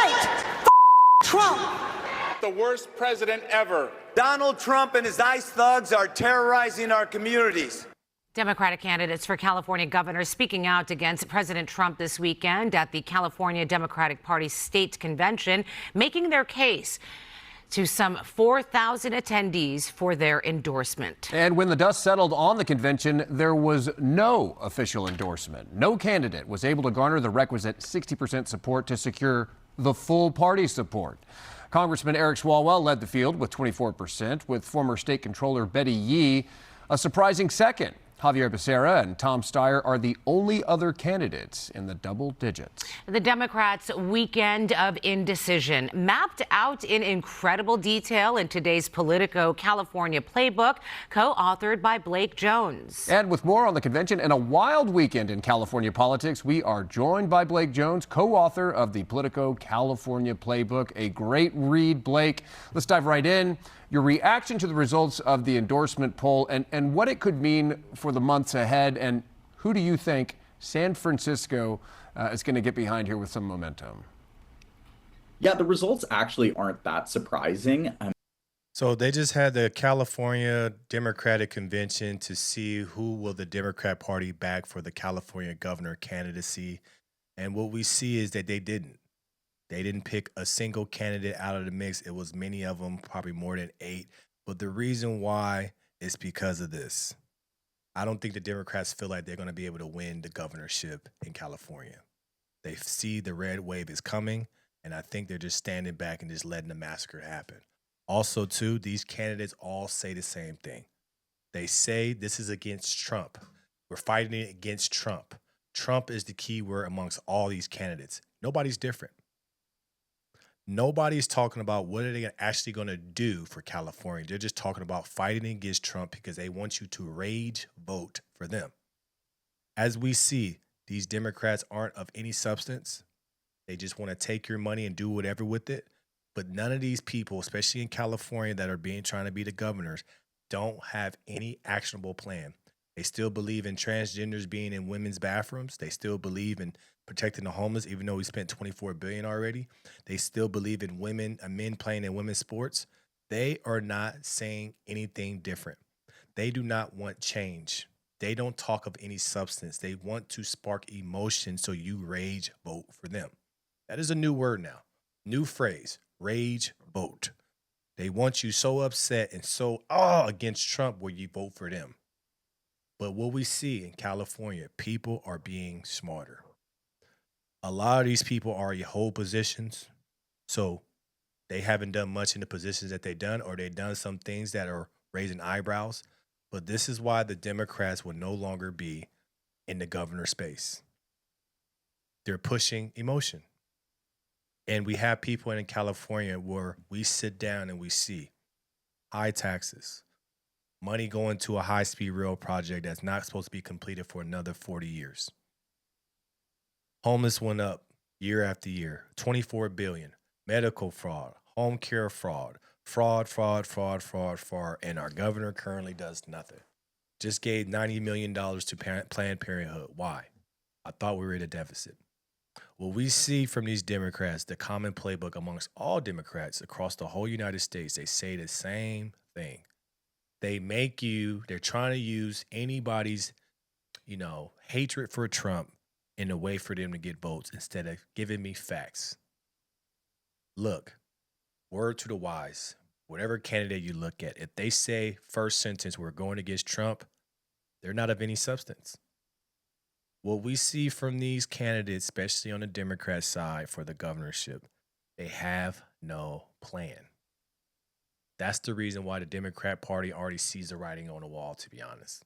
fight Trump. The worst president ever. Donald Trump and his ICE thugs are terrorizing our communities. Democratic candidates for California governor speaking out against President Trump this weekend at the California Democratic Party state convention, making their case to some 4,000 attendees for their endorsement. And when the dust settled on the convention, there was no official endorsement. No candidate was able to garner the requisite 60% support to secure the full party support. Congressman Eric Swalwell led the field with 24%, with former state controller Betty Yee a surprising second. Javier Becerra and Tom Steyer are the only other candidates in the double digits. The Democrats' weekend of indecision mapped out in incredible detail in today's Politico California playbook, co-authored by Blake Jones. And with more on the convention and a wild weekend in California politics, we are joined by Blake Jones, co-author of the Politico California playbook. A great read, Blake. Let's dive right in. Your reaction to the results of the endorsement poll and what it could mean for the months ahead, and who do you think San Francisco is going to get behind here with some momentum? Yeah, the results actually aren't that surprising. So they just had the California Democratic Convention to see who will the Democrat Party back for the California governor candidacy. And what we see is that they didn't. They didn't pick a single candidate out of the mix. It was many of them, probably more than 8. But the reason why is because of this. I don't think the Democrats feel like they're going to be able to win the governorship in California. They see the red wave is coming, and I think they're just standing back and just letting the massacre happen. Also, too, these candidates all say the same thing. They say this is against Trump. We're fighting it against Trump. Trump is the key word amongst all these candidates. Nobody's different. Nobody's talking about what are they actually going to do for California. They're just talking about fighting against Trump because they want you to rage vote for them. As we see, these Democrats aren't of any substance. They just want to take your money and do whatever with it. But none of these people, especially in California, that are trying to be the governors, don't have any actionable plan. They still believe in transgenders being in women's bathrooms. They still believe in protecting the homeless, even though we spent $24 billion already. They still believe in men playing in women's sports. They are not saying anything different. They do not want change. They don't talk of any substance. They want to spark emotion so you rage vote for them. That is a new word now. New phrase, rage vote. They want you so upset and so against Trump where you vote for them. But what we see in California, people are being smarter. A lot of these people are in hold positions, so they haven't done much in the positions that they've done, or they've done some things that are raising eyebrows. But this is why the Democrats will no longer be in the governor space. They're pushing emotion. And we have people in California where we sit down and we see high taxes, money going to a high-speed rail project that's not supposed to be completed for another 40 years. Homeless went up year after year, $24 billion. Medical fraud, home care fraud, and our governor currently does nothing. Just gave $90 million to Planned Parenthood. Why? I thought we were at a deficit. What we see from these Democrats, the common playbook amongst all Democrats across the whole United States, they say the same thing. They're trying to use anybody's, hatred for Trump in a way for them to get votes instead of giving me facts. Look, word to the wise, whatever candidate you look at, if they say first sentence, we're going against Trump, they're not of any substance. What we see from these candidates, especially on the Democrat side for the governorship, they have no plan. That's the reason why the Democrat Party already sees the writing on the wall, to be honest.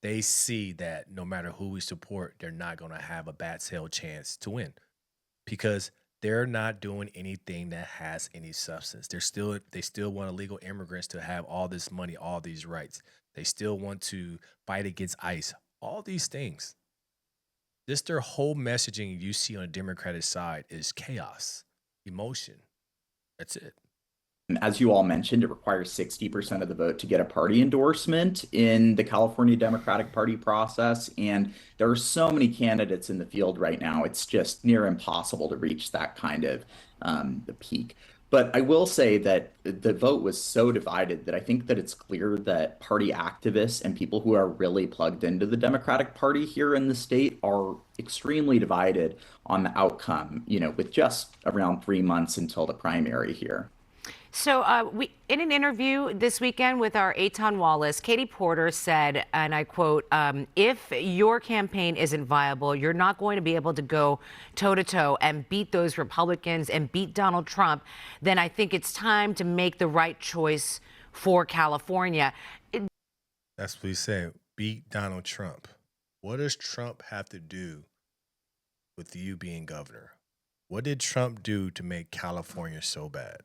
They see that no matter who we support, they're not going to have a bat's hell chance to win because they're not doing anything that has any substance. They still want illegal immigrants to have all this money, all these rights. They still want to fight against ICE, all these things. Just their whole messaging you see on the Democratic side is chaos, emotion. That's it. As you all mentioned, it requires 60% of the vote to get a party endorsement in the California Democratic Party process. And there are so many candidates in the field right now, it's just near impossible to reach that kind of the peak. But I will say that the vote was so divided that I think that it's clear that party activists and people who are really plugged into the Democratic Party here in the state are extremely divided on the outcome, with just around 3 months until the primary here. So, in an interview this weekend with our Eitan Wallace, Katie Porter said, and I quote, if your campaign isn't viable, you're not going to be able to go toe to toe and beat those Republicans and beat Donald Trump, then I think it's time to make the right choice for California. That's what he said. Beat Donald Trump. What does Trump have to do with you being governor? What did Trump do to make California so bad?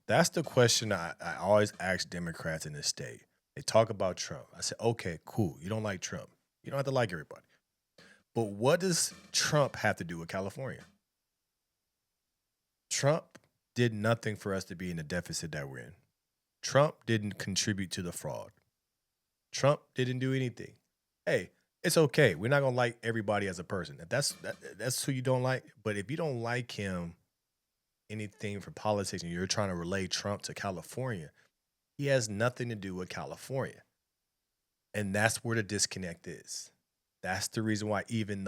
That's the question I always ask Democrats in this state. They talk about Trump. I said, okay, cool. You don't like Trump. You don't have to like everybody. But what does Trump have to do with California? Trump did nothing for us to be in the deficit that we're in. Trump didn't contribute to the fraud. Trump didn't do anything. Hey, it's okay. We're not going to like everybody as a person. If that's who you don't like. But if you don't like him, anything for politics and you're trying to relay Trump to California, he has nothing to do with California. And that's where the disconnect is. That's the reason why even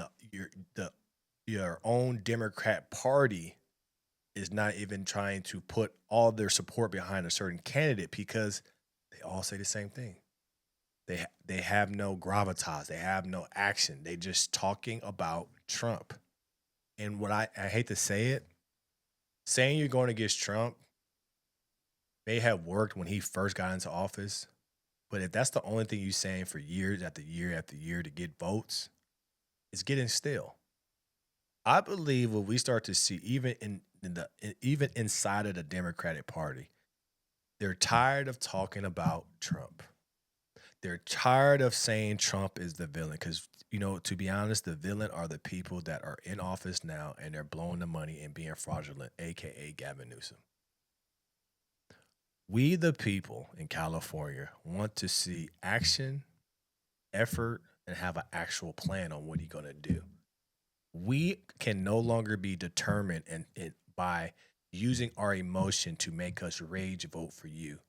your own Democrat Party is not even trying to put all their support behind a certain candidate, because they all say the same thing. They have no gravitas. They have no action. They just talking about Trump. And what I hate to say it, saying you're going against Trump may have worked when he first got into office, but if that's the only thing you're saying for years after year after year to get votes, it's getting stale. I believe what we start to see, even inside of the Democratic Party, they're tired of talking about Trump. They're tired of saying Trump is the villain, because, to be honest, the villain are the people that are in office now and they're blowing the money and being fraudulent, a.k.a. Gavin Newsom. We, the people in California, want to see action, effort, and have an actual plan on what he's going to do. We can no longer be determined by using our emotion to make us rage vote for you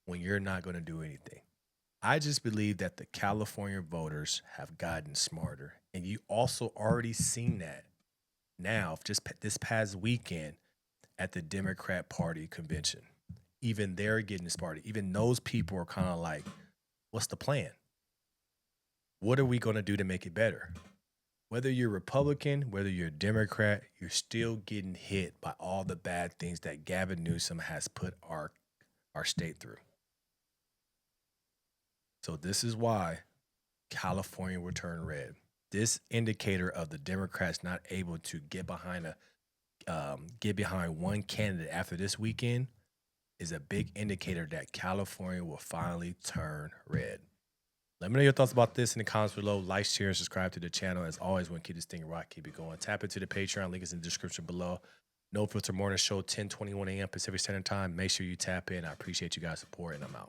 when you're not going to do anything. I just believe that the California voters have gotten smarter. And you also already seen that now, just this past weekend at the Democrat Party convention. Even they're getting smarter. Even those people are kind of like, what's the plan? What are we going to do to make it better? Whether you're Republican, whether you're Democrat, you're still getting hit by all the bad things that Gavin Newsom has put our state through. So this is why California will turn red. This indicator of the Democrats not able to get behind one candidate after this weekend is a big indicator that California will finally turn red. Let me know your thoughts about this in the comments below. Like, share, and subscribe to the channel. As always, want to keep this thing rock, keep it going. Tap into the Patreon. Link is in the description below. No Filter Morning Show, 10:21 a.m. Pacific Standard Time. Make sure you tap in. I appreciate you guys' support, and I'm out.